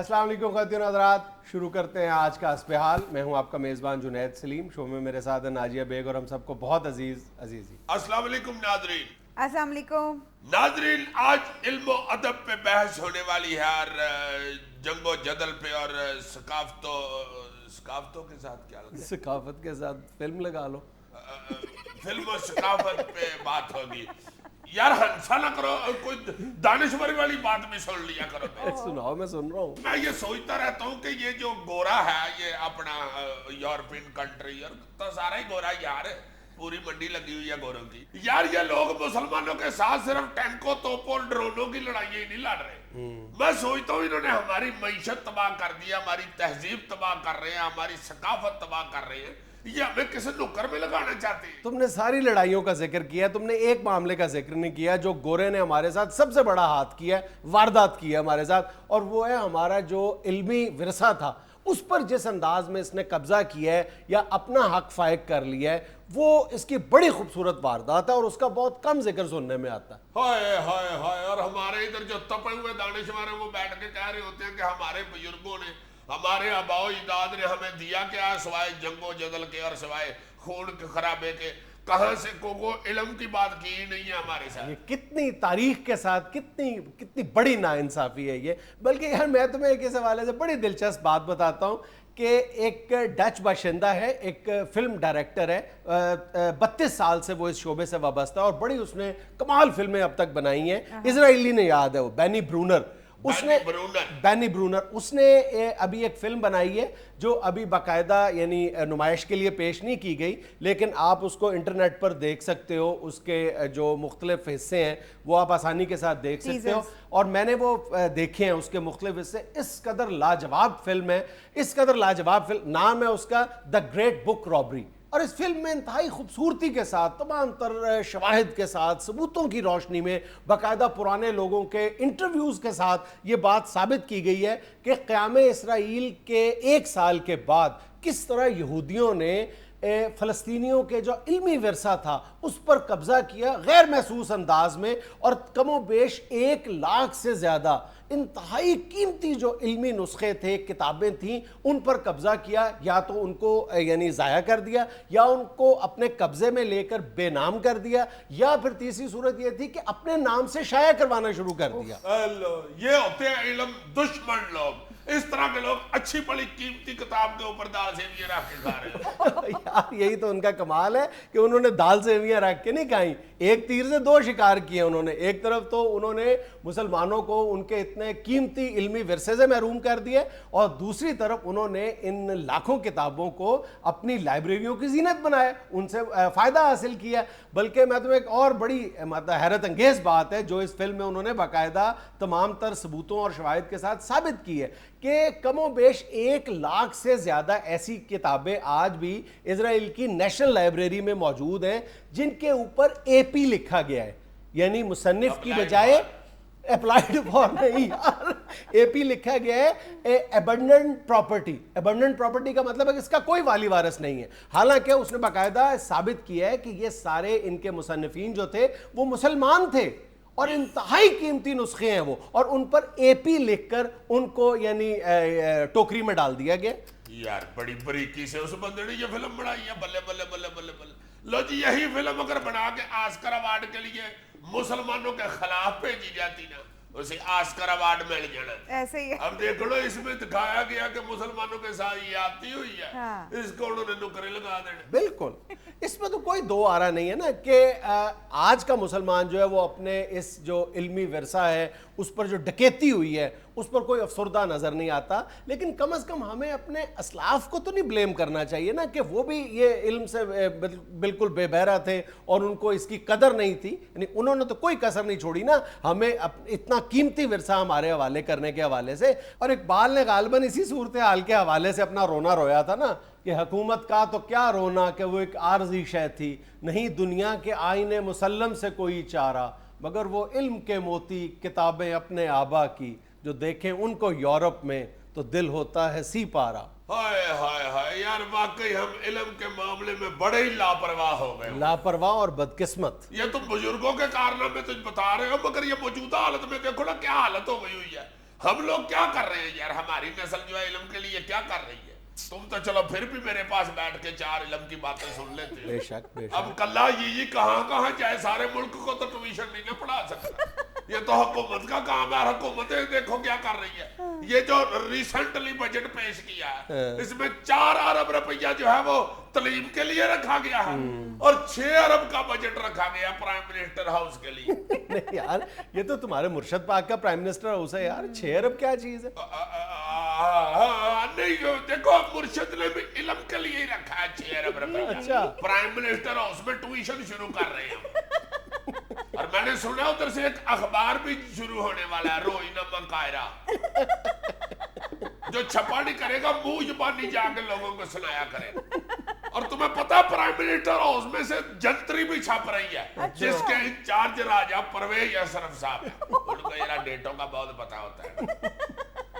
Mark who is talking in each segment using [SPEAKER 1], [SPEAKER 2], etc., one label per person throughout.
[SPEAKER 1] السلام علیکم خواتین و حضرات، شروع کرتے ہیں آج کا حسب حال۔ میں ہوں آپ کا میزبان جنید سلیم، شو میں میرے ساتھ ہیں ناجیہ بیگ اور ہم سب کو بہت عزیز عزیزی۔
[SPEAKER 2] السلام علیکم ناظرین۔
[SPEAKER 3] السلام علیکم
[SPEAKER 2] ناظرین، آج علم و ادب پہ بحث ہونے والی ہے اور جنگ و جدل پہ اور ثقافتوں کے ساتھ کیا لگتا ہے؟
[SPEAKER 1] ثقافت کے ساتھ فلم لگا لو،
[SPEAKER 2] فلم و ثقافت پہ بات ہوگی۔ یار ہنسا نہ کرو، کوئی دانشوری والی بات بھی سن لیا کرو۔
[SPEAKER 1] سناؤ، میں سن رہا ہوں۔
[SPEAKER 2] میں یہ سوچتا رہتا ہوں کہ یہ جو گورا ہے، یہ اپنا یورپین کنٹری، اور تو سارا ہی گورا یار ہے، پوری منڈی لگی ہوئی ہے گوروں کی۔ یار یہ لوگ مسلمانوں کے ساتھ صرف ٹینکوں توپوں ڈرونوں کی لڑائیاں ہی نہیں لڑ رہے۔ میں سوچتا ہوں انہوں نے ہماری معیشت تباہ کر دیا، ہماری تہذیب تباہ کر رہے ہیں، ہماری ثقافت تباہ کر رہے ہیں۔ یہ ہمیں کسی نکر میں لگانا چاہتے ہیں۔
[SPEAKER 1] تم نے ساری لڑائیوں کا ذکر کیا، تم نے ایک معاملے کا ذکر نہیں کیا جو گورے نے ہمارے ساتھ سب سے بڑا ہاتھ کیا ہے، واردات کی ہے ہمارے ساتھ، اور وہ ہے ہمارا جو علمی ورثہ تھا اس پر جس انداز میں اس نے قبضہ کیا ہے یا اپنا حق فائق کر لیا ہے، وہ اس کی بڑی خوبصورت واردات ہے اور اس کا بہت کم ذکر سننے میں آتا ہے۔
[SPEAKER 2] ہائے ہائے ہائے، اور ہمارے ادھر جو تپے ہوئے دانشور ہیں وہ بیٹھ کے کہہ رہے ہوتے ہیں کہ ہمارے بزرگوں نے، ہمارے آباء و اجداد نے ہمیں دیا کیا سوائے جنگ و جدل کے اور سوائے خون کے خرابے کے، کہاں سے کو علم کی بات کی نہیں ہے ہمارے ساتھ۔
[SPEAKER 1] یہ کتنی تاریخ کے ساتھ کتنی بڑی ناانصافی ہے یہ۔ بلکہ یار میں تمہیں ایک اس حوالے سے بڑی دلچسپ بات بتاتا ہوں کہ ایک ڈچ باشندہ ہے، ایک فلم ڈائریکٹر ہے، 32 سال سے وہ اس شعبے سے وابستہ ہے اور بڑی اس نے کمال فلمیں اب تک بنائی ہیں۔ اسرائیلی نے یاد ہے، وہ بینی برونر، اس نے ابھی ایک فلم بنائی ہے جو ابھی باقاعدہ یعنی نمائش کے لیے پیش نہیں کی گئی، لیکن آپ اس کو انٹرنیٹ پر دیکھ سکتے ہو، اس کے جو مختلف حصے ہیں وہ آپ آسانی کے ساتھ دیکھ سکتے ہو، اور میں نے وہ دیکھے ہیں اس کے مختلف حصے۔ اس قدر لاجواب فلم ہے، اس قدر لاجواب فلم، نام ہے اس کا دا گریٹ بک رابری، اور اس فلم میں انتہائی خوبصورتی کے ساتھ، تمام تر شواہد کے ساتھ، ثبوتوں کی روشنی میں، باقاعدہ پرانے لوگوں کے انٹرویوز کے ساتھ یہ بات ثابت کی گئی ہے کہ قیام اسرائیل کے 1 سال کے بعد کس طرح یہودیوں نے فلسطینیوں کے جو علمی ورثہ تھا اس پر قبضہ کیا غیر محسوس انداز میں، اور کم و بیش 1 لاکھ سے زیادہ انتہائی قیمتی جو علمی نسخے تھے، کتابیں تھیں، ان پر قبضہ کیا، یا تو ان کو یعنی ضائع کر دیا، یا ان کو اپنے قبضے میں لے کر بے نام کر دیا، یا پھر تیسری صورت یہ تھی کہ اپنے نام سے شائع کروانا شروع کر دیا۔
[SPEAKER 2] یہ ہوتے ہیں علم دشمن لوگ۔ اس طرح کے لوگ اچھی بڑی قیمتی کتاب کے اوپر دال سیویاں رکھ کے کھا رہے ہیں۔
[SPEAKER 1] یار یہی تو ان کا کمال ہے کہ انہوں نے دال سیویاں رکھ کے نہیں کھائیں، ایک تیر سے 2 شکار کیے انہوں نے۔ ایک طرف تو انہوں نے مسلمانوں کو ان کے اتنے قیمتی علمی ورثے سے محروم کر دیا، اور دوسری طرف انہوں نے ان لاکھوں کتابوں کو اپنی لائبریریوں کی زینت بنایا، ان سے فائدہ حاصل کیا۔ بلکہ میں تمہیں ایک اور بڑی حیرت انگیز بات ہے جو اس فلم میں انہوں نے باقاعدہ تمام تر ثبوتوں اور شواہد کے ساتھ ثابت کی ہے کہ کم و بیش 1 لاکھ سے زیادہ ایسی کتابیں آج بھی اسرائیل کی نیشنل لائبریری میں موجود ہیں جن کے اوپر اے پی لکھا گیا ہے، یعنی مصنف کی بجائے اپلائیڈ فار نہیں یار، اے پی لکھا گیا ہے ایبنڈنٹ پراپرٹی۔ ایبنڈنٹ پراپرٹی کا مطلب ہے کہ اس کا کوئی والی وارث نہیں ہے، حالانکہ اس نے باقاعدہ ثابت کیا ہے کہ یہ سارے ان کے مصنفین جو تھے وہ مسلمان تھے، اور انتہائی قیمتی نسخے ہیں وہ، اور ان پر اے پی لکھ کر ان کو یعنی ٹوکری میں ڈال دیا گیا۔
[SPEAKER 2] یار بڑی بریکی سے اس بندے نے یہ فلم بنائی ہے، بلے بلے بلے بلے بلے۔ لو جی، یہی فلم اگر بنا کے آسکر ایوارڈ کے لیے مسلمانوں کے خلاف بھیجی جاتی نا، اسے آسکر ایوارڈ مل جانا۔
[SPEAKER 3] ایسے ہی
[SPEAKER 2] اب دیکھ لو، اس میں دکھایا گیا کہ مسلمانوں کے ساتھ یہ آتی ہوئی ہے، اس کو انہوں نے نکرے لگا دینا۔
[SPEAKER 1] بالکل، اس میں تو کوئی دو آرا نہیں ہے نا کہ آج کا مسلمان جو ہے وہ اپنے اس جو علمی ورثہ ہے اس پر جو ڈکیتی ہوئی ہے اس پر کوئی افسردہ نظر نہیں آتا، لیکن کم از کم ہمیں اپنے اسلاف کو تو نہیں بلیم کرنا چاہیے نا کہ وہ بھی یہ علم سے بالکل بے بہرا تھے اور ان کو اس کی قدر نہیں تھی، یعنی انہوں نے تو کوئی کسر نہیں چھوڑی نا ہمیں اتنا قیمتی ورثہ ہمارے حوالے کرنے کے حوالے سے۔ اور اقبال نے غالباً اسی صورتحال کے حوالے سے اپنا رونا رویا تھا نا کہ حکومت کا تو کیا رونا کہ وہ ایک عارضی شے تھی، نہیں دنیا کے آئین مسلم سے کوئی چارہ، مگر وہ علم کے موتی کتابیں اپنے آبا کی، جو دیکھیں ان کو یورپ میں تو دل ہوتا ہے سی پارا۔
[SPEAKER 2] ہائے ہائے ہائے، یار واقعی ہم علم کے معاملے میں بڑے ہی لاپرواہ ہو گئے،
[SPEAKER 1] لاپرواہ اور بدقسمت۔
[SPEAKER 2] یہ تم بزرگوں کے کارنامے تجھ بتا رہے ہو، مگر یہ موجودہ حالت میں دیکھو نا کیا حالت ہو گئی ہوئی ہے۔ ہم لوگ کیا کر رہے ہیں یار, ہماری نسل جو ہے علم کے لیے کیا کر رہی ہے؟ تم تو چلو پھر بھی میرے پاس بیٹھ کے 4 علم کی باتیں سن لیتے ہو.
[SPEAKER 1] بے شک بے شک.
[SPEAKER 2] اب کلا یہ کہاں جائے, سارے ملک کو تو ٹیوشن نہیں نہ پڑھا سکتا. یہ تو حکومت کا کام ہے, حکومتیں دیکھو کیا کر رہی ہے. یہ جو ریسنٹلی بجٹ پیش کیا ہے اس میں 4 ارب روپیہ جو ہے وہ تعلیم کے لیے رکھا گیا ہے اور 6 ارب کا بجٹ رکھا گیا پرائم منسٹر ہاؤس کے لیے.
[SPEAKER 1] نہیں یار, یہ تو تمہارے مرشد پاک کا پرائم منسٹر ہاؤس ہے یار, 6 ارب کیا چیز ہے.
[SPEAKER 2] نہیں دیکھو, مرشد نے بھی علم کے لیے ہی رکھا ہے 6 ارب روپیہ.
[SPEAKER 1] اچھا,
[SPEAKER 2] پرائم منسٹر ہاؤس میں ٹیوشن شروع کر رہے ہیں. اور میں نے سنا ادھر سے ایک اخبار بھی شروع ہونے والا ہے, روزنامہ قاہرہ, جو چھپا نہیں کرے گا, منہ زبانی جا کے لوگوں کو سنایا کرے. اور تمہیں پتا پرائم منسٹر ہاؤس میں سے جنتری بھی چھپ رہی ہے جس کے انچارج راجہ پرویز اشرف صاحب ہیں. ان کو یہ ڈیٹوں کا بہت پتا ہوتا ہے.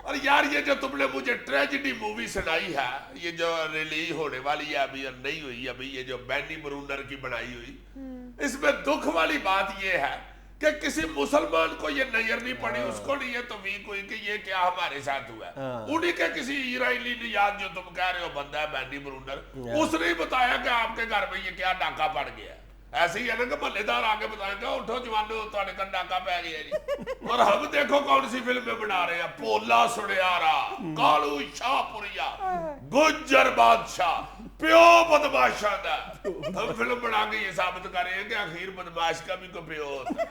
[SPEAKER 2] اور یار یہ جو تم نے مجھے ٹریجڈی مووی سنائی ہے, یہ جو ریلیز ہونے والی ہے ابھی اور نہیں ہوئی ابھی, یہ جو بینی برونر کی بنائی ہوئی, اس میں دکھ والی بات یہ ہے کہ کسی مسلمان کو یہ نظر نہیں پڑی, اس کو نہیں یہ توفیق ہوئی کہ یہ کیا ہمارے ساتھ ہوا ہے. انہی کے کسی اسرائیلی نژاد جو تم کہہ رہے ہو بندہ ہے بینی برونر, اس نے بتایا کہ آپ کے گھر میں یہ کیا ڈاکہ پڑ گیا ہے. ایسے ہی ہے نا کہ محلے دار آگے بتائیں گے اٹھو جوانو تھوڑے کا ڈاکہ پہ گیا جی. اور ہم دیکھو کون سی فلمیں بنا رہے ہیں, پولا سڑیارا, کالو شاہ پوریا, گجر بادشاہ, پیو بدماشاں دا. ہم فلم بنا کے یہ ثابت کر رہے ہیں کہ آخر بدماش کا بھی کوئی پیو ہوتا ہے.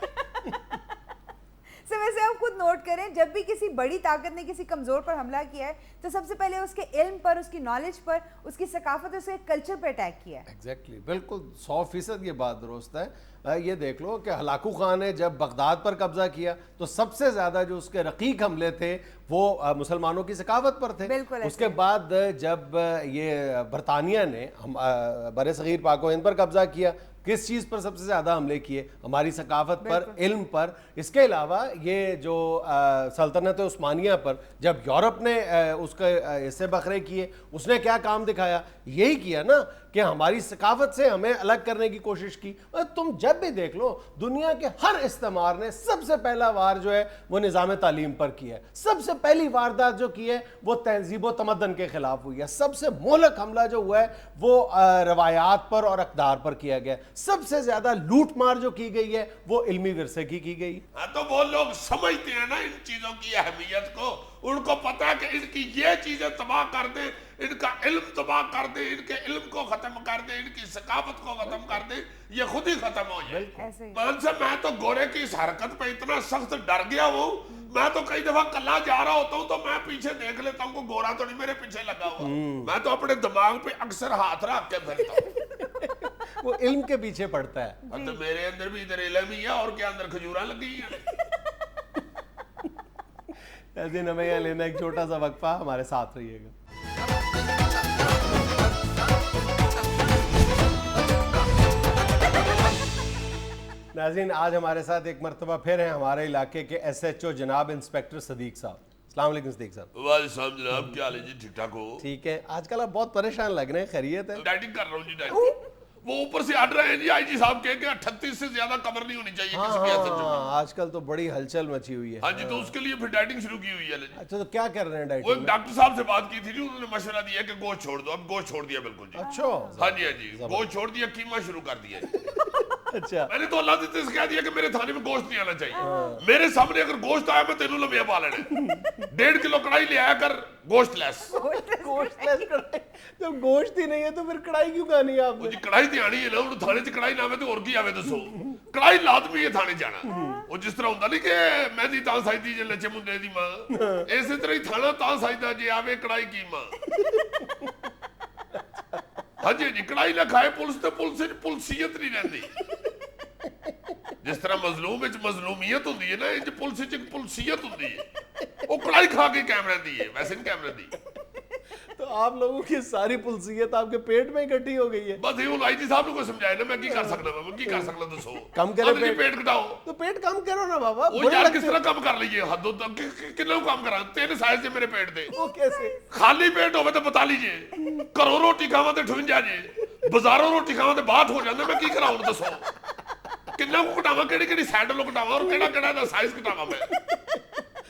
[SPEAKER 3] ویسے آپ خود نوٹ کریں, جب بھی کسی بڑی طاقت نے کسی کمزور پر حملہ کیا ہے تو سب سے پہلے اس کے علم پر, اس کی نالج پر, اس کی ثقافت, اس کے کلچر پر اٹیک کیا ہے.
[SPEAKER 1] ایگزیکٹلی, بالکل 100% یہ بات درست ہے. یہ دیکھ لو کہ ہلاکو خان نے جب بغداد پر قبضہ کیا تو سب سے زیادہ جو اس کے رقیق حملے تھے وہ مسلمانوں کی ثقافت پر تھے. اس کے بعد جب یہ برطانیہ نے بر صغیر پاک و ہند پر قبضہ کیا, کس چیز پر سب سے زیادہ حملے کیے؟ ہماری ثقافت پر, علم پر. اس کے علاوہ یہ جو سلطنت عثمانیہ پر جب یورپ نے اس کے حصے بکھرے کیے, اس نے کیا کام دکھایا؟ یہی کیا نا کہ ہماری ثقافت سے ہمیں الگ کرنے کی کوشش کی. تم جب بھی دیکھ لو دنیا کے ہر استعمار نے سب سے پہلا وار جو ہے وہ نظام تعلیم پر کیا ہے. سب سے پہلی واردات جو کی ہے وہ تہذیب و تمدن کے خلاف ہوئی ہے. سب سے مہلک حملہ جو ہوا ہے وہ روایات پر اور اقدار پر کیا گیا. سب سے زیادہ لوٹ مار جو کی گئی ہے وہ علمی ورثے کی گئی.
[SPEAKER 2] ہاں تو وہ لوگ سمجھتے ہیں نا ان چیزوں کی اہمیت کو, ان کو پتا ہے کہ ان کی یہ چیزیں تباہ کر دیں, ان کا علم تباہ کر دیں, ان کے علم کو ختم کر دیں, ان کی ثقافت کو ختم کر دیں, یہ خود ہی ختم ہو جائے. میں تو گورے کی اس حرکت پہ اتنا سخت ڈر گیا ہوں, میں تو کئی دفعہ کلا جا رہا ہوتا ہوں تو میں پیچھے دیکھ لیتا ہوں کہ گورا تو نہیں میرے پیچھے لگا ہوا. میں تو اپنے دماغ پہ اکثر ہاتھ رکھ کے پھرتا ہوں.
[SPEAKER 1] وہ علم کے پیچھے پڑتا ہے.
[SPEAKER 2] تو میرے اندر بھی ادھر علم ہی ہے اور کیا اندر کھجورا لگی ہیں.
[SPEAKER 1] ایسے ہمیں یہاں لینا ایک چھوٹا سا وقفہ, ہمارے ساتھ رہیے گا. ناظرین, آج ہمارے ساتھ ایک مرتبہ پھر ہیں ہمارے علاقے کے ایس ایچ او جناب انسپیکٹر صدیق صاحب. السلام علیکم صدیق صاحب.
[SPEAKER 2] وعلیکم السلام جناب, کیا حال ہے جی؟ ٹھیک ٹھاک ہو؟
[SPEAKER 1] ٹھیک ہے. آج کل آپ بہت پریشان لگ رہے ہیں, خیریت ہے؟
[SPEAKER 2] ڈائٹنگ کر رہا ہوں جی. ڈائٹنگ وہ اوپر سے ہٹ رہے ہیں جی. آئی جی صاحب کہے کہ 38 سے زیادہ کمر نہیں ہونی چاہیے کسی بھی ایسے.
[SPEAKER 1] آج کل تو بڑی ہلچل مچی ہوئی ہے.
[SPEAKER 2] ہاں جی, تو اس کے لیے پھر ڈائٹنگ شروع کی ہوئی ہے.
[SPEAKER 1] اچھا, تو کیا کر رہے ہیں ڈائٹنگ؟
[SPEAKER 2] وہ ایک ڈاکٹر صاحب سے بات کی تھی جی, انہوں نے مشورہ دیا کہ گوشت چھوڑ دو. اب گوشت چھوڑ دیا بالکل جی.
[SPEAKER 1] اچھا.
[SPEAKER 2] ہاں جی, ہاں جی, گوشت چھوڑ دیا, قیمہ شروع کر دیا.
[SPEAKER 1] اچھا,
[SPEAKER 2] میں نے تو اللہ سے کہہ دیا کہ میرے تھانے میں گوشت نہیں آنا چاہیے. میرے سامنے اگر گوشت آیا میں تینوں لمحے پا لینا. 1.5 کلو کڑائی لے آیا کر گوشت لیس.
[SPEAKER 1] گوشت لیس کڑائی؟ جب گوشت ہی نہیں ہے تو پھر کڑائی کیوں کھانی ہے آپ نے؟
[SPEAKER 2] جی کڑائی تے آنی ہے نا, انہوں تھانے سے کڑائی نہ آوے تو اور کی آوے دسو. کڑائی لازمی ہے تھانے جانا. وہ جس طرح ہوتا نہیں کہ مہندی تاں سائی دی جے لچے مندے دی ماں, اسی طرح ہی تھانا تاں سائی دا جے آوے کڑائی کی ماں. ہاں جی جی, کڑائی نہ کھائے پولیس تے پولیسیت نہیں رہندی. جس طرح مظلوم وچ مظلومیت ہوندی ہے نا, انج پولیس وچ پولیسیت ہوندی ہے. وہ کڑائی کھا کے قائم رہندی ہے, ویسے نہیں قائم رہندی.
[SPEAKER 1] تو آپ لوگوں کی ساری پلسیت آپ کے پیٹ میں اکٹھی ہو گئی ہے.
[SPEAKER 2] بس یہ آئی جی صاحب نے کوئی سمجھائے نا, میں کی کر سکنا, میں کی کر سکنا دسو.
[SPEAKER 1] کم کرے
[SPEAKER 2] پیٹ گھٹاؤ.
[SPEAKER 1] تو پیٹ کم کرو نا بابا.
[SPEAKER 2] وہ یار کس طرح کم کر لیجئے, حد کتنا کام کرا 3 سائز سے میرے پیٹ دے.
[SPEAKER 1] وہ کیسے؟
[SPEAKER 2] خالی پیٹ ہوئے تو بتا لیجئے. کرو روٹی کھاوا تے ٹھون جا جے, بازاروں روٹی کھاوا تے بات ہو جاندے, میں کی کراؤں دسو. کتنا کو کٹاوا, کیڑی کیڑی سائڈ لو کٹاوا اور کیڑا کیڑا دا سائز کٹاوا میں.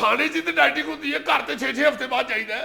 [SPEAKER 2] ਥਾਣੇ 'ਚ ਤੇ ਡਾਈਟਿੰਗ ਹੁੰਦੀ ਹੈ, ਘਰ ਤੇ 6-6 ਹਫ਼ਤੇ ਬਾਅਦ ਚਾਹੀਦਾ ਹੈ।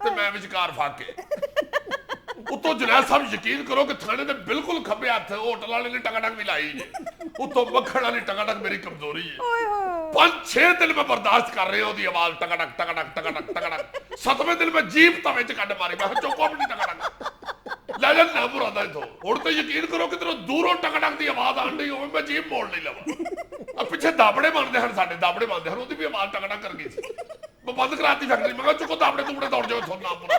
[SPEAKER 2] ਤੇ ਮੈਂ ਵਿਚਕਾਰ ਫਾਕੇ। ਉਤੋਂ ਜੁਨੈਦ ਸਾਹਿਬ ਯਕੀਨ ਕਰੋ ਕਿ ਥਾਣੇ ਦੇ ਬਿਲਕੁਲ ਖੱਬੇ ਹੱਥ ਹੋਟਲ ਵਾਲੇ ਨੇ ਟਕਾਟਕ ਵੀ ਲਾਈ ਜੇ। ਉਤੋਂ ਮੱਖਣ ਵਾਲੀ ਟਕਾਟਕ ਮੇਰੀ ਕਮਜ਼ੋਰੀ ਹੈ। 5-6 ਦਿਨ ਮੈਂ ਬਰਦਾਸ਼ਤ ਕਰ ਰਿਹਾ ਉਹਦੀ ਆਵਾਜ਼ ਟਕਾਟਕ ਟਕਾਟਕ ਟਕਾਟਕ ਟਕਾਟਕ। 7ਵੇਂ ਦਿਨ ਮੈਂ ਜੀਪ ਤਵੇ 'ਚ ਕੱਢ ਮਾਰੀ। ਮੈਂ ਚੁੱਕੋ ਵੀ ਨਹੀਂ ਟਕਾਟਕ ਲੈ ਜਾ ਨਾ ਮੁਰਾਦਾ ਇਥੋਂ। ਹੁਣ ਤਾਂ ਯਕੀਨ ਕਰੋ ਕਿ ਤੇਰੋਂ ਦੂਰੋਂ ਟਕਾਟਕ ਦੀ ਆਵਾਜ਼ ਆਣ ਡਈ ਹੋਵੇ ਮੈਂ ਜੀਪ ਮੋੜ ਨਹੀਂ ਲਵਾਂ। ਆ ਪਿੱਛੇ ਦਾਬੜੇ ਬਣਦੇ ਹਨ, ਸਾਡੇ ਦਾਬੜੇ ਬਣਦੇ ਹਨ, ਉਹਦੀ ਵੀ ਆਵਾਜ਼ ਟਕਾਟਕ ਕਰ ਗਈ ਸੀ। ਮੈਂ ਬੰਦ ਕਰਾਤੀ ਫੈਕਟਰੀ। ਮੈਂ ਕਿਹਾ ਚੁੱਕੋ ਦਾਬੜੇ ਤੂਬੜੇ ਦੌੜ ਜਾਓ ਇੱਥੋਂ ਨਾ ਮੁਰਾ।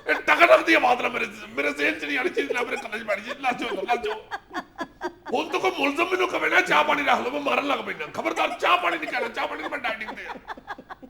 [SPEAKER 2] ਇਹ ਟਕਾਟਕ ਦੀ ਆਵਾਜ਼ ਨਾਲ ਮੇਰੇ ਜ਼ੇਨ 'ਚ ਨਹੀਂ ਆਣੀ ਚੀਜ਼ ਨਾ ਮੇਰੇ ਕੰਨਾਂ 'ਚ ਬੈਠ ਜੀ। ਲੱਜੋ ਹੁਣ ਤਾਂ ਕੋਈ ਮੁਲਜ਼ਮ ਮੈਨੂੰ ਕਵੇ ਨਾ ਚਾਹ ਪਾਣੀ ਰੱਖ ਲਓ, ਮੈਂ ਮਾਰਨ ਲੱਗ ਪੈਂਦਾ। ਖਬਰਦਾਰ ਚਾਹ ਪਾਣੀ ਨਹੀਂ ਕਹਿਣਾ, ਚਾਹ ਪਾਣੀ ਮੈਂ ਡਾਈਟਿੰਗ ਤੇ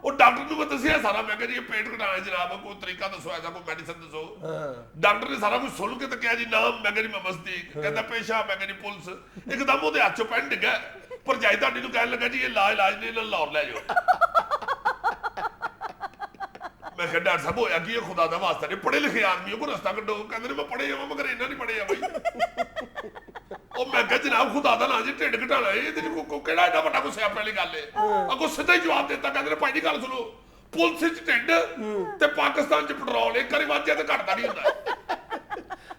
[SPEAKER 2] ਉਹ ਡਾਕਟਰ ਨੂੰ ਮੈਂ ਦੱਸਿਆ ਸਾਰਾ ਮੈਂ ਕਿਹਾ ਜੀ ਇਹ ਪੇਟ ਘਟਾਣਾ ਜਨਾਬ ਕੋਈ ਤਰੀਕਾ ਦੱਸੋ ਐਸਾ ਕੋਈ ਮੈਡੀਸਨ ਦੱਸੋ ਡਾਕਟਰ ਨੇ ਸਾਰਾ ਕੁਝ ਸੁਣ ਕੇ ਤਾਂ ਕਿਹਾ ਜੀ ਨਾਮ ਮੈਂ ਕਿਹਾ ਜੀ ਮੈਂ ਮਸਦੀਕ ਕਹਿੰਦਾ ਪੇਸ਼ਾ ਮੈਂ ਕਿਹਾ ਜੀ ਪੁਲਿਸ ਇੱਕਦਮ ਉਹਦੇ ਹੱਥ ਚੋਂ ਪੈਨ ਡਿੱਗਾ ਭਰਜਾਈ ਤੁਹਾਡੀ ਨੂੰ ਕਹਿਣ ਲੱਗਾ ਜੀ ਇਹ ਇਲਾਜ ਨਹੀਂ ਇਹਨਾਂ ਲਾਹੌਰ ਲੈ ਜਾਓ ਮੈਂ ਕਿਹਾ ਡਾਕਟਰ ਸਾਹਿਬ ਹੋਇਆ ਕੀ ਇਹ ਖੁਦਾ ਦਾ ਵਾਸਤਾ ਨੇ ਪੜ੍ਹੇ ਲਿਖੇ ਆਦਮੀ ਕੋ ਰਸਤਾ ਕੱਢੋ ਕਹਿੰਦੇ ਨੇ ਮੈਂ ਪੜ੍ਹੇ ਜਾਵਾਂ ਮਗਰ ਇਹਨਾਂ ਨਹੀਂ ਪੜ੍ਹੇ ਆ ਬਈ ਉਹ ਮੈਂ ਕਿਹਾ ਜਨਾਬ ਖੁਦਾ ਦਾ ਨਾਂ ਜੀ ਢਿੱਡ ਘਟਾਣਾ ਇਹਦੇ ਚ ਕੋ ਕਿਹੜਾ ਏਡਾ ਵੱਡਾ ਕੋ ਸਿਆਪੇ ਵਾਲੀ ਗੱਲ ਹੈ ਅੱਗੋਂ ਸਿੱਧਾ ਹੀ ਜਵਾਬ ਦਿੱਤਾ ਕਹਿੰਦੇ ਨੇ ਭਾਈ ਜੀ ਗੱਲ ਸੁਣੋ ਪੁਲਿਸ ਚ ਢਿੱਡ ਤੇ ਪਾਕਿਸਤਾਨ ਚ ਪੈਟਰੋਲ ਇੱਕ ਵਾਰੀ ਵੱਧ ਜਾਂਦਾ ਘਟਦਾ ਨਹੀਂ ਹੁੰਦਾ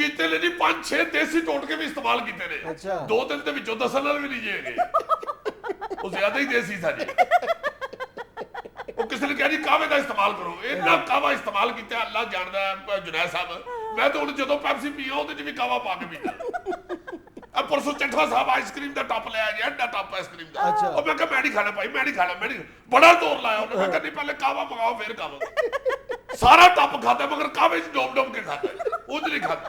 [SPEAKER 2] ਕੀਤੇ ਨੇ ਜੀ 5-6 ਦੇਸੀ ਟੋਟਕੇ ਵੀ ਇਸਤੇਮਾਲ ਕੀਤੇ ਨੇ
[SPEAKER 1] ਅੱਛਾ।
[SPEAKER 2] 2-3 ਦੇ ਵਿੱਚੋਂ 10 ਨਾਲ ਵੀ ਨਹੀਂ ਜੇਗੇ ਉਹ ਜ਼ਿਆਦਾ ਹੀ ਦੇਸੀ ਸਾਡੀ ਉਹ ਕਿਸੇ ਨੇ ਕਿਹਾ ਜੀ ਕਾਵੇ ਦਾ ਇਸਤੇਮਾਲ ਕਰੋ ਇੰਨਾ ਕਾਵਾ ਇਸਤੇਮਾਲ ਕੀਤਾ ਅੱਲਾ ਜਾਣਦਾ ਜੁਨੈਦ ਸਾਹਿਬ ਮੈਂ ਤਾਂ ਹੁਣ ਜਦੋਂ ਪੈਪਸੀ ਪੀਆ ਉਹਦੇ ਚ ਵੀ ਕਾਵਾ ਪਾ ਕੇ ਪੀਂਦਾ ਆ ਪਰਸੋਂ ਚੱਠਾ ਸਾਹਿਬ ਆਈਸਕ੍ਰੀਮ ਦਾ ਟੱਪ ਲਿਆ ਜੀ ਐਡਾ ਟੱਪ ਆਈਸਕ੍ਰੀਮ ਦਾ ਉਹ ਮੈਂ ਕਿਹਾ ਮੈਂ ਨਹੀਂ ਖਾਣਾ ਭਾਈ ਮੈਂ ਨਹੀਂ ਖਾਣਾ ਮੈਂ ਨਹੀਂ ਬੜਾ ਜ਼ੋਰ ਲਾਇਆ ਉਹਨੇ ਮੈਂ ਕਹਿੰਦੀ ਪਹਿਲੇ ਕਾਵਾ ਮੰਗਾਓ ਫਿਰ ਖਾਵਾਂਗੇ ਸਾਰਾ ਟੱਪ ਖਾਦਾ ਮਗਰ ਕਾਵੇ ਚ ਡੋਬ ਕੇ ਖਾਦਾ ਉਹ ਨਹੀਂ ਖਾਦਾ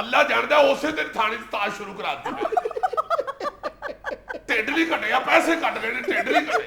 [SPEAKER 2] ਅੱਲਾ ਜਾਣਦਾ ਉਸੇ ਦਿਨ ਥਾਣੇ 'ਚ ਤਾਸ਼ ਸ਼ੁਰੂ ਕਰਾ ਦਿੱਤੀ ਢਿੱਡ ਨਹੀਂ ਘਟਿਆ ਪੈਸੇ ਘਟ ਗਏ ਨੇ ਢਿੱਡ ਨਹੀਂ ਘਟੇ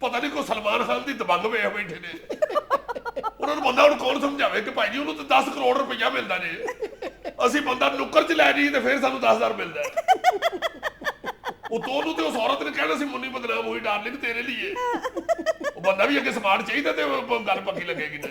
[SPEAKER 2] ਪਤਾ ਨਹੀਂ ਕੋਈ ਸਲਮਾਨ ਖਾਨ ਦੀ ਦਬੰਗ ਵੇਖ ਬੈਠੇ ਨੇ ਉਹਨਾਂ ਨੂੰ ਬੰਦਾ ਹੁਣ ਕੌਣ ਸਮਝਾਵੇ ਕਿ ਭਾਈ ਜੀ ਉਹਨੂੰ ਤਾਂ 10 ਕਰੋੜ ਰੁਪਈਆ ਮਿਲਦਾ ਜੇ ਅਸੀਂ ਬੰਦਾ ਨੁੱਕਰ 'ਚ ਲੈ ਜਾਈਏ ਤੇ ਫਿਰ ਸਾਨੂੰ 10,000 ਮਿਲਦਾ ਉਹ ਤੋਂ ਉਹਨੂੰ ਤੇ ਉਸ ਔਰਤ ਨੇ ਕਹਿਣਾ ਸੀ ਮੁੰਨੀ ਬਦਨਾਮ ਹੋਈ ਡਾਰਲਿੰਗ ਤੇਰੇ ਲਈ ਉਹ ਬੰਦਾ ਵੀ ਅੱਗੇ ਸਮਾਰਟ ਚਾਹੀਦਾ ਤੇ ਗੱਲ ਪੱਕੀ ਲੱਗੇਗੀ ਨਾ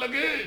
[SPEAKER 2] ਲੱਗੇ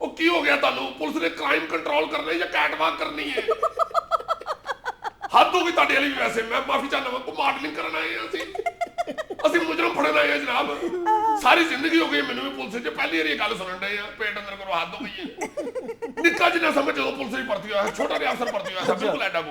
[SPEAKER 2] ਉਹ ਕੀ ਹੋ ਗਿਆ ਤੁਹਾਨੂੰ ਪੁਲਿਸ ਨੇ ਕ੍ਰਾਈਮ ਕੰਟਰੋਲ ਕਰਨਾ ਜਾਂ ਕੈਟਵਾਕ ਕਰਨੀ ਹੈ ਹੱਦ ਹੋ ਗਈ ਤੁਹਾਡੇ ਵਾਲੀ ਵੀ ਵੈਸੇ ਮੈਂ ਮਾਫੀ ਚਾਹੁੰਦਾ ਕੋ ਮਾਡਲਿੰਗ ਕਰਨ ਆਏ ਅਸੀਂ ਮੁਜਰਮ ਫੜਨ ਆਏ ਆ ਜਨਾਬ ਸਾਰੀ ਜ਼ਿੰਦਗੀ ਹੋ ਗਈ ਮੈਨੂੰ ਵੀ ਪੁਲਿਸ 'ਚ ਪਹਿਲੀ ਵਾਰੀ ਇਹ ਗੱਲ ਸੁਣਨ ਡਏ ਆ ਪੇਟ ਅੰਦਰ ਕਰੋ ਹੱਦ ਹੋ ਗਈ ਹੈ ਨਿੱਕਾ ਜਿਹਾ ਸਮਝ ਜਦੋਂ ਪੁਲਿਸ 'ਚ ਭਰਤੀ ਹੋਇਆ ਛੋਟਾ ਜਿਹਾ ਅਫਸਰ ਭਰਤੀ ਹੋਇਆ ਬਿਲਕੁਲ ਐਡਾ ਕੋ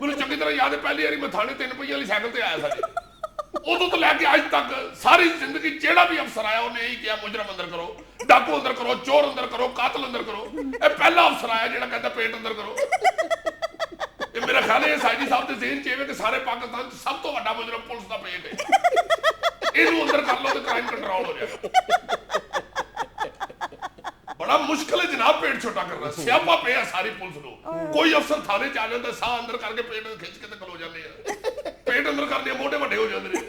[SPEAKER 2] ਮੈਨੂੰ ਚੰਗੀ ਤਰ੍ਹਾਂ ਯਾਦ ਹੈ ਪਹਿਲੀ ਵਾਰੀ ਮੈਂ ਥਾਣੇ 3 ਪਹੀਆਂ ਵਾਲੀ ਸਾਈਕਲ ਤੇ ਆਇਆ ਸਾਡੇ ਉਦੋਂ ਤੋਂ ਲੈ ਕੇ ਅੱਜ ਤੱਕ ਸਾਰੀ ਜ਼ਿੰਦਗੀ ਜਿਹੜਾ ਵੀ ਅਫਸਰ ਆਇਆ ਉਹਨੇ ਇਹੀ ਕਿਹਾ ਮੁਜਰਮ ਅੰਦਰ ਕਰੋ ਡਾਕੂ ਅੰਦਰ ਕਰੋ ਚੋਰ ਅੰਦਰ ਕਰੋ ਕਾਤਲ ਅੰਦਰ ਕਰੋ ਇਹ ਪਹਿਲਾ ਅਫਸਰ ਆਇਆ ਜਿਹੜਾ ਕਹਿੰਦਾ ਪੇਟ ਅੰਦਰ ਕਰੋ ਇਹ ਮੇਰਾ ਖਿਆਲ ਹੈ ਸਾਈਦੀ ਸਾਹਿਬ ਦੇ ਜ਼ਿਹਨ 'ਚ ਇਹ ਕਿ ਸਾਰੇ ਪਾਕਿਸਤਾਨ 'ਚ ਸਭ ਤੋਂ ਵੱਡਾ ਮੁਜਰਮ ਪੁਲਿਸ ਦਾ ਪੇਟ ਹੈ ਇਹਨੂੰ ਅੰਦਰ ਕਰ ਲਓ ਤੇ ਕ੍ਰਾਈਮ ਕੰਟਰੋਲ ਹੋ ਜਾਏਗਾ ਬੜਾ ਮੁਸ਼ਕਲ ਹੈ ਜਨਾਬ ਪੇਟ ਛੋਟਾ ਕਰਨਾ ਸਿਆਪਾ ਪਿਆ ਸਾਰੀ ਪੁਲਿਸ ਨੂੰ ਕੋਈ ਅਫਸਰ ਥਾਣੇ 'ਚ ਆ ਜਾਂਦਾ ਸਾਹ ਅੰਦਰ ਕਰਕੇ ਪੇਟ ਖਿੱਚ ਕੇ ਤੇ ਖਲੋ ਜਾਂਦੇ ਆ ਪੇਟ ਅੰਦਰ ਕਰਦੇ ਮੋਢੇ ਵੱਡੇ ਹੋ ਜਾਂਦੇ ਨੇ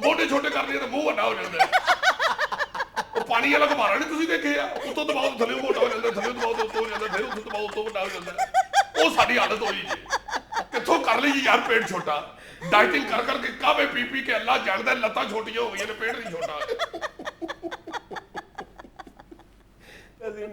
[SPEAKER 2] ਮੋਢੇ ਛੋਟੇ ਕਰਦੇ ਤਾਂ ਮੂੰਹ ਵੱਡਾ ਹੋ ਜਾਂਦਾ ਉਹ ਪਾਣੀ ਵਾਲਾ ਘਮਾਰਾ ਨਹੀਂ ਤੁਸੀਂ ਦੇਖੇ ਆ ਉੱਤੋਂ ਦਬਾਓ ਥੱਲੇ ਮੋਟਾ ਹੋ ਜਾਂਦਾ ਥੱਲੇ ਦਬਾਓ ਉੱਤੋਂ ਹੋ ਜਾਂਦਾ ਫਿਰ ਉੱਤੋਂ ਦਬਾਓ ਉੱਤੋਂ ਵੱਡਾ ਹੋ ਜਾਂਦਾ ਉਹ ਸਾਡੀ ਹਾਲਤ ਹੋਈ ਜੀ ਕਿੱਥੋਂ ਕਰ ਲਈ ਯਾਰ ਪੇਟ ਛੋਟਾ ਡਾਈਟਿੰਗ ਕਰ ਕਰਕੇ ਕਾਵੇ ਪੀ ਪੀ ਕੇ ਅੱਲਾ ਜਾਣਦਾ ਲੱਤਾਂ ਛੋਟੀਆਂ ਹੋ ਗਈਆਂ ਨੇ ਪੇਟ ਨਹੀਂ ਛੋਟਾ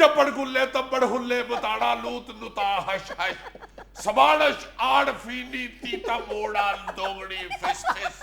[SPEAKER 2] ಯಬ್ಬಡ್ಗುಲ್ಲೆ ತಬ್ಬಡ್ಹುಲ್ಲೆ ಬತಾಡ ಲೂತ್ ನುತಾ ಹಶ್ ಹಶ್ ಸಬಾಳಶ್ ಆಡ್ ಫೀನಿ ತೀತಾ ಮೋಡಾ ದೋಗಡಿ ಫಿಸ್ ಫಿಸ್.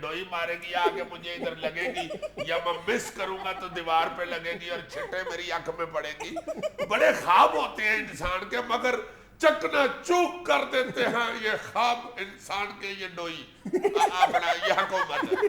[SPEAKER 2] ڈوئی مارے گی آ کے مجھے ادھر لگے گی, یا میں مس کروں گا تو دیوار پہ لگے گی اور چھٹے میری آنکھ میں پڑے گی. بڑے خواب ہوتے ہیں انسان کے, مگر چکنا چوک کر دیتے ہیں یہ خواب انسان کے یہ ڈوئی اپنا یہ حکومت ہے.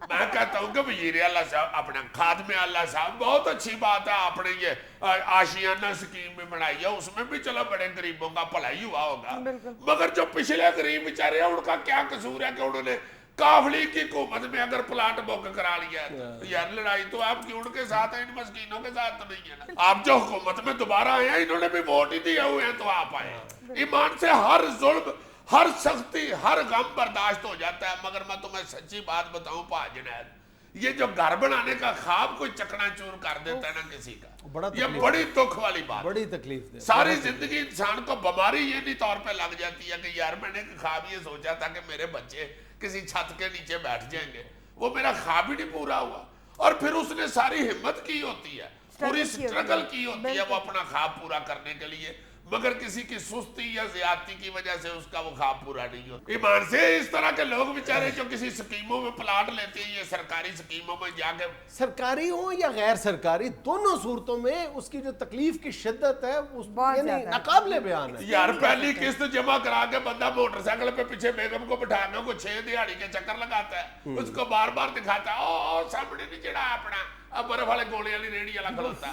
[SPEAKER 2] میں کہتا ہوں کہ وزیر اعلیٰ صاحب, اپنا خادم اعلیٰ صاحب, بہت اچھی بات ہے آپ نے یہ آشیانہ سکیم میں بنائی ہے, اس میں بھی چلو بڑے غریبوں کا بھلائی ہوا ہوگا, مگر جو پچھلے غریب بیچارے ہیں ان کا کیا قصور ہے کہ انہوں نے کافلی کی حکومت میں اگر پلاٹ بک کرا لیا ہے. یار لڑائی تو آپ کی ان کے ساتھ ہے, ان مسکینوں کے ساتھ تو نہیں ہے نا. آپ جو حکومت میں دوبارہ آئے ہیں, انہوں نے بھی ووٹ ہی دیے ہوئے ہیں تو آپ آئے. ایمان سے ہر ظلم, ہر سختی, ہر غم برداشت ہو جاتا ہے, مگر میں تمہیں سچی بات بتاؤں پا جنید, یہ جو گھر بنانے کا خواب کوئی چکنا چور کر دیتا ہے نا کسی کا, یہ بڑی دکھ والی بات,
[SPEAKER 1] بڑی تکلیف دے.
[SPEAKER 2] ساری زندگی انسان کو بیماری یہ نہیں طور پہ لگ جاتی ہے کہ یار میں نے خواب یہ سوچا تھا کہ میرے بچے کسی چھت کے نیچے بیٹھ جائیں گے, وہ میرا خواب ہی نہیں پورا ہوا. اور پھر اس نے ساری ہمت کی ہوتی ہے, پوری سٹرگل کی ہوتی ہے وہ اپنا خواب پورا کرنے کے لیے, مگر کسی کی سستی یا زیادتی کی وجہ سے اس کا وہ خواب پورا نہیں ہوتا. ایمان سے اس طرح کے لوگ بیچارے جو کسی سکیموں میں پلاٹ لیتے ہیں, یہ سرکاری سکیموں میں جا کے,
[SPEAKER 1] سرکاری ہوں یا غیر سرکاری, دونوں صورتوں میں اس کی جو تکلیف کی شدت ہے یعنی ناقابل بیان ہے.
[SPEAKER 2] یار پہلی قسط جمع کرا کے بندہ موٹر سائیکل پہ پیچھے بیگم کو بٹھا کے کو 6 دیہاڑی کے چکر لگاتا ہے, اس کو بار بار دکھاتا ہے او سامنے نہیں جڑا اپنا برف والے گولے والی ریڑھی والا کھڑوتا,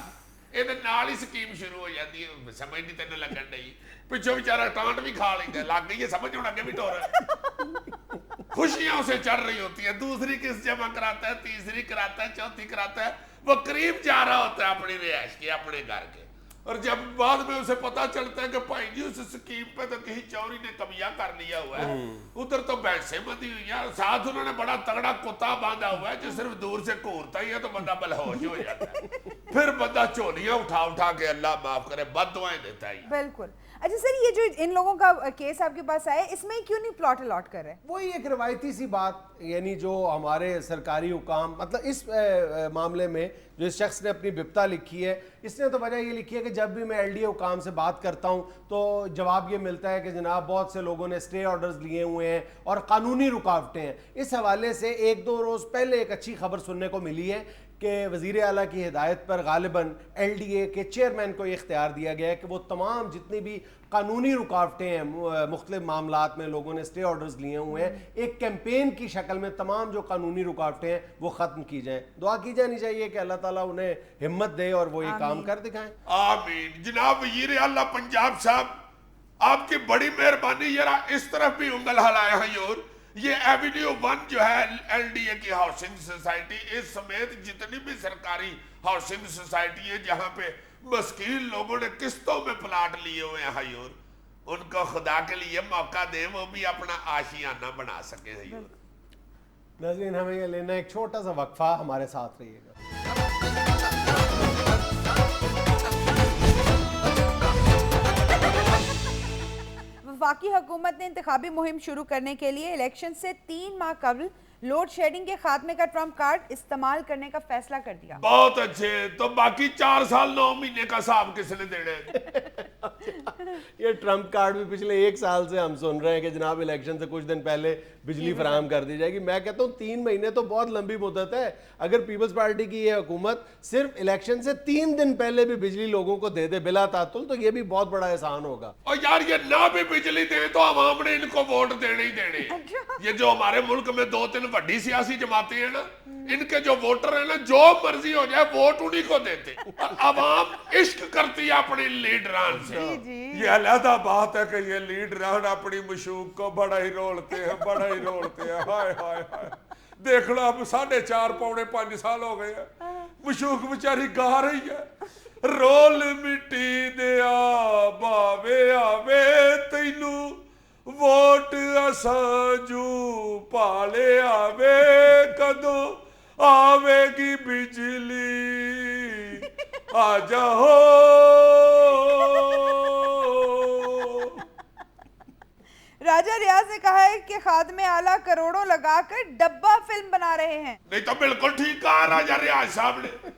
[SPEAKER 2] یہ نال ہی سکیم شروع ہو جاتی ہے. سمجھ نہیں تین لگن نہیں, پچھو بیچارہ ٹانٹ بھی کھا لیتے, لگ گئی ہے سمجھ ہونا کہ بھی ٹور خوشیاں اسے چڑھ رہی ہوتی ہیں. دوسری قسط جمع کراتا ہے, تیسری کراتا ہے, چوتھی کراتا ہے, وہ قریب جا رہا ہوتا ہے اپنی رہائش کے, اپنے گھر کے, اور جب بعد میں اسے پتا چلتا ہے کہ بھائی جی اس سکیم پہ تو کہیں چوری نے قبضہ کر لیا ہوا ہے, ادھر تو بھینسیں بندھی ہوئی ہیں, ساتھ انہوں نے بڑا تگڑا کتا باندھا ہوا ہے جو صرف دور سے گھورتا ہی ہے تو بندہ بلہوش ہو جاتا ہے, پھر بندہ چولیاں اٹھا کے اللہ معاف کرے بد دعائیں دیتا ہے.
[SPEAKER 3] بالکل. اچھا سر, یہ جو ان لوگوں کا کیس آپ کے پاس آیا, اس میں کیوں نہیں پلاٹ الاٹ کر رہے؟
[SPEAKER 1] وہی ایک روایتی سی بات, یعنی جو ہمارے سرکاری حکام, مطلب اس معاملے میں جو اس شخص نے اپنی بپتا لکھی ہے, اس نے تو وجہ یہ لکھی ہے کہ جب بھی میں ایل ڈی اے حکام سے بات کرتا ہوں تو جواب یہ ملتا ہے کہ جناب بہت سے لوگوں نے اسٹے آرڈرز لیے ہوئے ہیں اور قانونی رکاوٹیں ہیں. اس حوالے سے 1-2 روز پہلے ایک اچھی خبر سننے کو ملی ہے کہ وزیر اعلیٰ کی ہدایت پر غالباً ایل ڈی اے کے چیئرمین کو یہ اختیار دیا گیا ہے کہ وہ تمام جتنی بھی قانونی رکاوٹیں ہیں, مختلف معاملات میں لوگوں نے اسٹے آرڈرز لیے ہوئے ہیں, ایک کیمپین کی شکل میں تمام جو قانونی رکاوٹیں ہیں وہ ختم کی جائیں. دعا کی جانی چاہیے کہ اللہ تعالیٰ انہیں ہمت دے اور وہ یہ کام کر دکھائیں.
[SPEAKER 2] آمین. جناب وزیر اعلیٰ پنجاب صاحب, آپ کی بڑی مہربانی, ذرا اس طرف بھی انگل ہلایا ہے. اور یہ ایوینیو 1 جو ہے ایل ڈی اے کی ہاؤسنگ سوسائٹی, اس سمیت جتنی بھی سرکاری ہاؤسنگ سوسائٹی ہے جہاں پہ مسکین لوگوں نے قسطوں میں پلاٹ لیے ہوئے ہیں حیور, ان کو خدا کے لیے موقع دیں, وہ بھی اپنا آشیانہ بنا سکے. حیور
[SPEAKER 1] ناظرین, ہمیں یہ لینا ایک چھوٹا سا وقفہ, ہمارے ساتھ رہیے گا.
[SPEAKER 3] وفاقی حکومت نے انتخابی مہم شروع کرنے کے لیے الیکشن سے 3 ماہ قبل لوڈ شیڈنگ کے خاتمے کا ٹرمپ کارڈ استعمال کرنے کا فیصلہ کر دیا.
[SPEAKER 2] بہت اچھے. تو باقی 4 سال 9 مہینے کا حساب کس نے دینا ہے؟
[SPEAKER 1] یہ ٹرمپ کارڈ بھی پچھلے 1 سال سے ہم سن رہے ہیں کہ جناب الیکشن سے کچھ دن پہلے بجلی فراہم کر دی جائے گی. میں کہتا ہوں 3 مہینے تو بہت لمبی مدت ہے. اگر پیپلز پارٹی کی یہ حکومت صرف الیکشن سے 3 دن پہلے بھی بجلی لوگوں کو دے دے بلا تعطل, تو یہ بھی بہت بڑا احسان ہوگا.
[SPEAKER 2] اور یار یہ نہ بھی بجلی دیں تو عوام نے ان کو ووٹ دینے ہی دینے. یہ جو ہمارے ملک میں 2-3 بڑی سیاسی جماعتیں ہیں نا, ان کے جو ووٹر ہیں نا, جو مرضی ہو جائے ووٹ انہی کو دیتے. عوام عشق کرتی ہے اپنے لیڈران سے. یہ علیحدہ بات ہے کہ یہ لیڈران اپنی مشوق کو بڑا ہی رولتے ہیں, بڑا ہی رولتے ہیں. ہائے ہائے ہائے, دیکھ لو اب 4.5-5 سال ہو گئے ہیں, مشوق بیچاری گا رہی ہے, رول مٹی دیا باوے آوے تینو ووٹ اساں جو پالے آوے, کدو آوے گی بجلی آ جاؤ.
[SPEAKER 3] راجہ ریاض نے کہا ہے کہ خادم اعلیٰ کروڑوں لگا کر ڈبہ فلم بنا رہے ہیں.
[SPEAKER 2] نہیں تو بالکل ٹھیک کہا راجہ ریاض صاحب نے,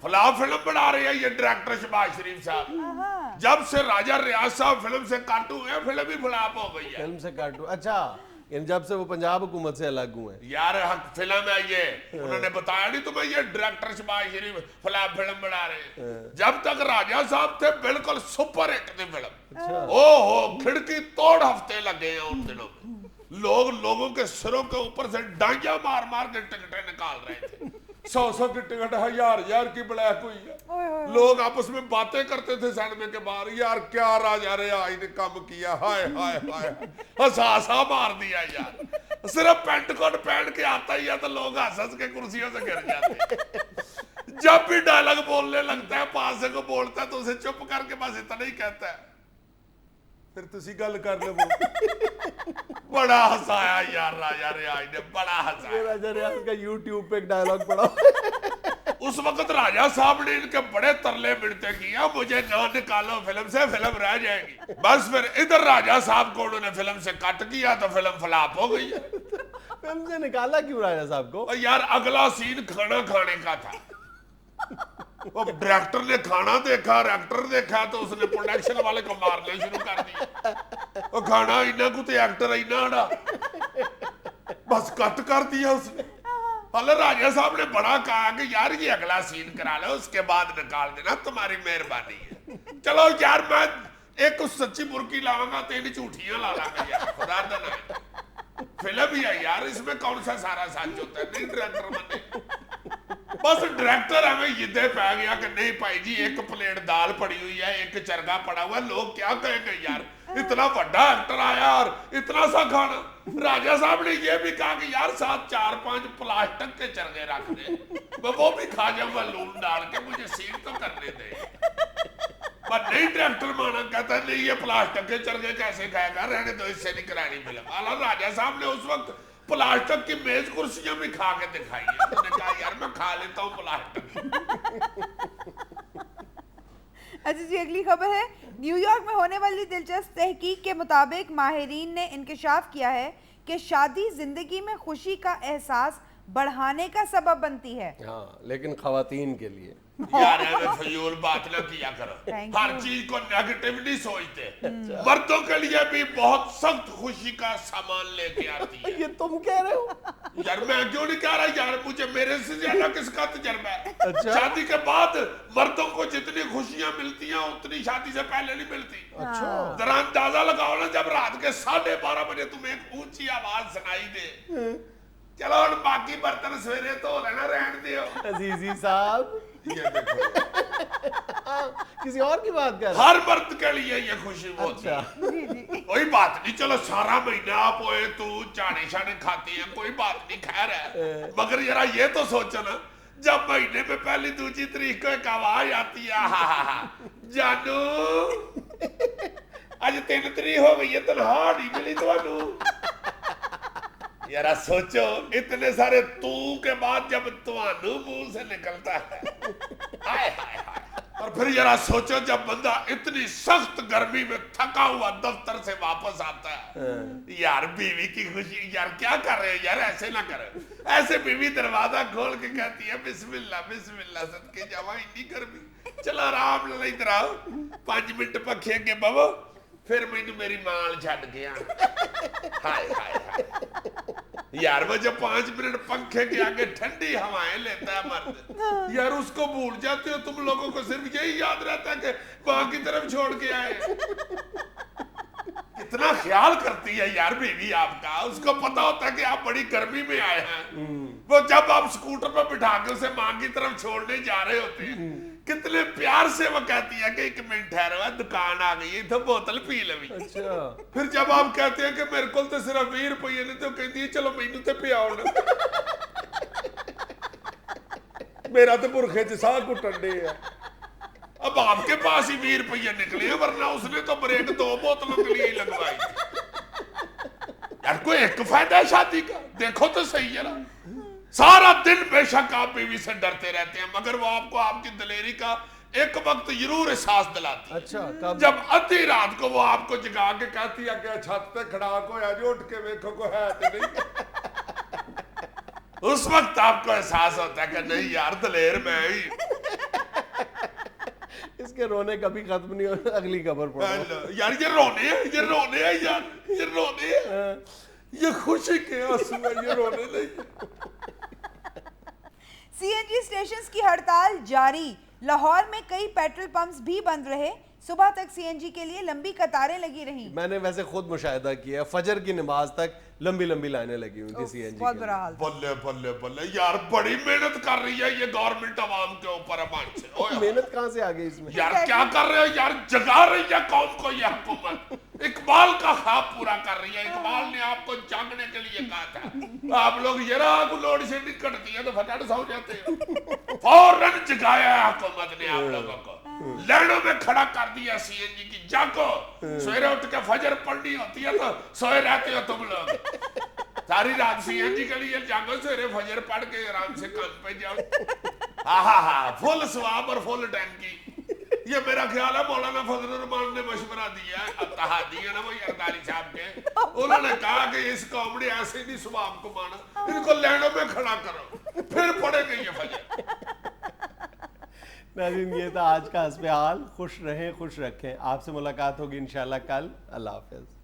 [SPEAKER 2] فلاں فلم بنا رہے ہیں یہ ڈائریکٹر شہباز شریف صاحب. جب سے راجہ ریاض صاحب فلم سے کاٹو ہیں, فلم ہی فلاپ ہو گئی ہے.
[SPEAKER 1] فلم سے کاٹو, اچھا یعنی جب سے وہ پنجاب حکومت سے الگ ہوئے ہیں.
[SPEAKER 2] یار فلم ہے یہ, انہوں نے بتایا نہیں تمہیں یہ ڈائریکٹر شہباز شریف فلم بنا رہے ہیں. جب تک راجہ صاحب تھے بالکل سپر ہٹ تھی فلم. او ہو کھڑکی توڑ ہفتے لگے ہیں ان دنوں میں. لوگوں کے سروں کے اوپر سے ڈانجا مار مار کے ٹکٹیں نکال رہے تھے. 100 کی ٹکٹ ہے, یار کی بلیک ہوئی ہے. لوگ آپس میں باتیں کرتے تھے سینما کے باہر, یار کیا راجہ ریاض نے کام کیا, ہائے ہائے ہائے ہسا مار دیا یار. صرف پینٹ کوٹ پہن کے آتا ہی ہے تو لوگ ہنس کے کرسیوں سے گر جاتے. جب بھی ڈائلاگ بولنے لگتا ہے پاس سے کو بولتا ہے تو اسے چپ کر کے بس اتنا ہی کہتا ہے, پھر تسی گل کر لو. بڑا ہسایا یار راجہ ریاض نے, بڑا ہسایا.
[SPEAKER 1] راجہ ریاض کا یوٹیوب پہ ایک ڈائلاگ پڑا.
[SPEAKER 2] اس وقت راجہ صاحب نے ان کے بڑے ترلے ملتے کیا, مجھے نہ نکالو فلم سے, فلم رہ جائے گی. بس پھر ادھر راجہ صاحب کو انہوں نے فلم سے کٹ کیا تو فلم فلاپ ہو گئی.
[SPEAKER 1] فلم سے نکالا کیوں راجہ صاحب کو؟
[SPEAKER 2] یار اگلا سین کھانا کھانے کا تھا. ڈائریکٹر نے کھانا دیکھا, ریکٹر دیکھا تو اس نے پروڈکشن والے کو مارنے شروع کر دیا. وہ کھانا اینا کو تے ایکٹر اینا اڑا, بس کٹ کر دیا اس نے. حالانکہ راجہ صاحب نے بڑا کہا کہ یار یہ اگلا سین کرا لو, اس کے بعد نکال دینا, تمہاری مہربانی ہے. چلو یار میں ایک سچی مرغی لاؤں گا, 3 جھوٹیاں لا لاں گا یار, خدا دنا. فلم ہی ہے یار, اس میں کون سا سارا سچ ہوتا ہے. نہیں ڈائریکٹر بنے, بس ڈائریکٹر ہمیں یہ دے پہ گیا کہ نہیں بھائی جی ایک پلیٹ دال پڑی ہوئی ہے, ایک چرگا پڑا ہوا ہے, لوگ کیا کہیں گے یار, اتنا بڑا ایکٹر آیا اور اتنا سا کھانا. راجہ صاحب نے یہ بھی کہا کہ یار 7-4-5 پلاسٹک کے چرگے رکھ دیں, میں وہ بھی کھا جاؤں گا لون ڈال کے, مجھے سین تو کرنے دے. پر نہیں ڈائریکٹر مانا, کہتا ہے نہیں یہ پلاسٹک کے چرگے کیسے کھائے گا, رہنے دو, اس سے نہیں کرانی فلم. حالانکہ راجہ صاحب نے اس وقت پلاسٹک کی میز کرسیاں بھی کھا کے دکھائی ہے. انہوں نے کہا یار میں کھا لیتا ہوں پلاسٹک.
[SPEAKER 3] اچھا جی, اگلی خبر ہے. نیو یارک میں ہونے والی دلچسپ تحقیق کے مطابق ماہرین نے انکشاف کیا ہے کہ شادی زندگی میں خوشی کا احساس بڑھانے کا سبب بنتی ہے.
[SPEAKER 1] ہاں لیکن خواتین کے لیے.
[SPEAKER 2] یار فضول بات نہ کیا کرو, ہر چیز کو نیگیٹو نہیں سوچتے. مردوں کے لیے بھی بہت سخت خوشی کا سامان لے کے آتی ہے.
[SPEAKER 1] یہ تم کہہ رہے ہو
[SPEAKER 2] یار, میں کیوں نہیں کہہ رہا یار, مجھے میرے سے زیادہ کس کا تجربہ ہے. شادی کے بعد مردوں کو جتنی خوشیاں ملتی ہیں اتنی شادی سے پہلے نہیں ملتی. ذرا اندازہ لگاؤ نا, جب رات کے 12:30 بجے تمہیں ایک اونچی آواز سنائی دے, چلو اور باقی برتن سویرے تو لینا رہن دیو.
[SPEAKER 1] عزیزی صاحب
[SPEAKER 2] یہ دیکھو,
[SPEAKER 1] کسی اور کی بات کر
[SPEAKER 2] ہر مرد کے لیے یہ خوشی ہوتی ہے. کوئی بات نہیں, چلو سارا مہینہ آپ ہوئے تو چانے شانے کھاتی ہیں, کوئی بات نہیں, خیر ہے. مگر ذرا یہ تو سوچو نا, جب مہینے میں پہلی دوسری تاریخ کو ایک آواز آتی ہے, جانو آج 3 تاریخ ہو گئی ہے, تنہا نہیں ملی تو یار سوچو, اتنے سارے تو کے بعد جب توانو منہ سے نکلتا ہے, ہائے ہائے ہائے. اور پھر یار سوچو جب بندہ اتنی سخت گرمی میں تھکا ہوا دفتر سے واپس آتا ہے, یار بیوی کی خوشی. یار کیا کر رہے ہو یار, ایسے نہ کرو. ایسے بیوی دروازہ کھول کے کہتی ہے بسم اللہ صدقے جاواں, اتنی گرمی, چلو آرام نال ادھر آؤ, 5 منٹ پکھے کے بہو, پھر مینوں میری مال چھڈ گیا. ہائے ہائے ہائے یار, وہ جب 5 منٹ پنکھے کے آگے ٹھنڈی ہوائیں لیتا ہے مرد, یار اس کو بھول جاتے ہو تم لوگوں کو. صرف یہی یاد رہتا ہے کہ ماں کی طرف چھوڑ کے آئے. کتنا خیال کرتی ہے یار بیوی آپ کا, اس کو پتا ہوتا ہے کہ آپ بڑی گرمی میں آئے ہیں. وہ جب آپ سکوٹر پر بٹھا کے اسے ماں کی طرف چھوڑنے جا رہے ہوتے ہیں, کتنے پیار سے وہ کہتی ہے کہ 1 منٹ ٹھہرو, دکان آ گئی ہے تو بوتل پی لوی. پھر جب آپ کہتے ہیں کہ میرے کو تو صرف 20 روپے نے, تو کہتی ہے چلو مینوں تے پیاؤ نا, میرا تو برخے چ ساہ کٹن ڈے ہے. اب آپ کے پاس ہی 20 روپے نکلے ہیں, ورنہ اس نے تو بریک 2 بوتلوں کے لیے ہی لگوائی. یار کوئی ایک فائدہ ہے شادی کا, دیکھو تو صحیح ہے نا. سارا دن بے شک آپ بیوی سے ڈرتے رہتے ہیں, مگر وہ آپ کو آپ کی دلیری کا ایک وقت ضرور احساس دلاتی ہے.
[SPEAKER 1] اچھا,
[SPEAKER 2] جب آدھی رات کو وہ آپ کو جگا کے کہتی ہے کہ چھت پہ کھڑا کوئی جو اٹھ کے دیکھو کوئی ہے تو نہیں, اس وقت آپ کو احساس ہوتا ہے کہ نہیں یار دلیر میں ہی.
[SPEAKER 1] اس کے رونے کبھی ختم نہیں ہو. اگلی خبر پڑھو
[SPEAKER 2] یار, یہ رونے ہیں یار, یہ رونے ہیں. یہ خوشی کے آنسو ہے, یہ رونے نہیں.
[SPEAKER 3] CNG سٹیشنز کی ہڑتال جاری, لاہور میں کئی پیٹرول پمپس بھی بند رہے, صبح تک CNG کے لیے لمبی قطاریں لگی رہیں.
[SPEAKER 1] میں نے ویسے خود مشاہدہ کیا, فجر کی نماز تک لمبی لمبی لائنیں لگی ہوئی تھی CNG
[SPEAKER 3] بہت
[SPEAKER 1] کی.
[SPEAKER 3] برا حال.
[SPEAKER 2] بلے بلے بلے یار, بڑی محنت کر رہی ہے یہ گورنمنٹ عوام کے اوپر امان سے.
[SPEAKER 1] محنت کہاں سے آ گئی اس میں؟
[SPEAKER 2] یار کیا کر رہے ہو یار, جگا رہی ہے قوم کو یہ حکومت, اقبال کا خواب پورا کر رہی ہے. اقبال نے آپ کو جاگنے کے لیے کہا تھا, آپ لوگ یہ رہا کو لوڈ شیڈنگ کٹتی ہے تو فٹاٹ سو جاتے ہیں. فوراً جگایا ہے حکومت نے آپ لوگوں کو, لینوں میں کھڑا کر دیا CNG کی. جاگو, سویرے اٹھ کے فجر پڑھنی ہوتی ہے تو سوئے رہتے ہو تم لوگ, ساری رات CNG کے لیے جاگو, سویرے فجر پڑھ کے آرام سے کام پہ جاؤ. ہاں فل ثواب اور فل ٹینکی. یہ میرا خیال ہے مولانا فضل الرحمان نے مشورہ دیا ہے, اتحادی ہے نا وہ یرداری صاحب کے, انہوں نے کہا کہ اس قوم نے ایسے نہیں ثواب کو مانا, ان کو لینوں میں کھڑا کرو, پھر پڑھے گے یہ فجر.
[SPEAKER 1] ناظرین یہ تھا آج کا حسب حال. خوش رہیں خوش رکھیں. آپ سے ملاقات ہوگی انشاءاللہ کل. اللہ حافظ.